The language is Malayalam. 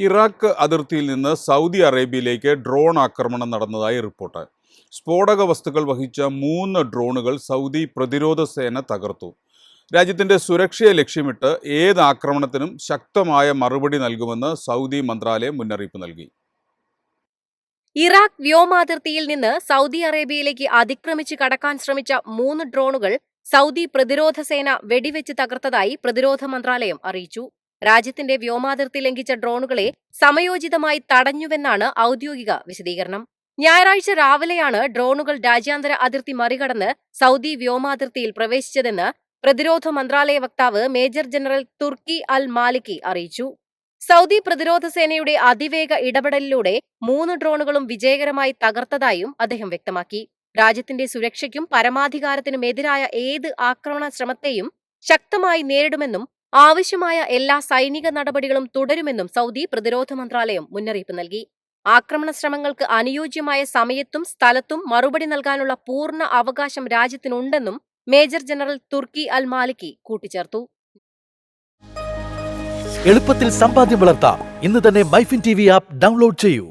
ഇറാഖ് അതിർത്തിയിൽ നിന്ന് സൗദി അറേബ്യയിലേക്ക് ഡ്രോൺ ആക്രമണം നടന്നതായി റിപ്പോർട്ട്. സ്ഫോടക വസ്തുക്കൾ വഹിച്ച 3 ഡ്രോണുകൾ സൗദി പ്രതിരോധ സേന തകർത്തു. രാജ്യത്തിന്റെ സുരക്ഷയെ ലക്ഷ്യമിട്ട് ഏത് ആക്രമണത്തിനും ശക്തമായ മറുപടി നൽകുമെന്ന് സൗദി മന്ത്രാലയം മുന്നറിയിപ്പ് നൽകി. ഇറാഖ് വ്യോമാതിർത്തിയിൽ നിന്ന് സൗദി അറേബ്യയിലേക്ക് അതിക്രമിച്ച് കടക്കാൻ ശ്രമിച്ച 3 ഡ്രോണുകൾ സൗദി പ്രതിരോധ സേന വെടിവെച്ച് തകർത്തതായി പ്രതിരോധ മന്ത്രാലയം അറിയിച്ചു. രാജ്യത്തിന്റെ വ്യോമാതിർത്തി ലംഘിച്ച ഡ്രോണുകളെ സമയോചിതമായി തടഞ്ഞുവെന്നാണ് ഔദ്യോഗിക വിശദീകരണം. ഞായറാഴ്ച രാവിലെയാണ് ഡ്രോണുകൾ രാജ്യാന്തര അതിർത്തി മറികടന്ന് സൗദി വ്യോമാതിർത്തിയിൽ പ്രവേശിച്ചതെന്ന് പ്രതിരോധ മന്ത്രാലയ വക്താവ് മേജർ ജനറൽ തുർക്കി അൽ മാലിക്കി അറിയിച്ചു. സൗദി പ്രതിരോധ സേനയുടെ അതിവേഗ ഇടപെടലിലൂടെ 3 ഡ്രോണുകളും വിജയകരമായി തകർത്തതായും അദ്ദേഹം വ്യക്തമാക്കി. രാജ്യത്തിന്റെ സുരക്ഷയ്ക്കും പരമാധികാരത്തിനും എതിരായ ഏത് ആക്രമണ ശ്രമത്തെയും ശക്തമായി നേരിടുമെന്നും ആവശ്യമായ എല്ലാ സൈനിക നടപടികളും തുടരുമെന്നും സൗദി പ്രതിരോധ മന്ത്രാലയം മുന്നറിയിപ്പ് നൽകി. ആക്രമണ ശ്രമങ്ങൾക്ക് അനുയോജ്യമായ സമയത്തും സ്ഥലത്തും മറുപടി നൽകാനുള്ള പൂർണ്ണ അവകാശം രാജ്യത്തിനുണ്ടെന്നും മേജർ ജനറൽ തുർക്കി അൽ മാലിക്കി കൂട്ടിച്ചേർത്തു. എളുപ്പത്തിൽ സമ്പാദ്യം വളർത്താം. ഇന്ന് തന്നെ മൈഫിൻ TV ആപ്പ് ഡൗൺലോഡ് ചെയ്യൂ.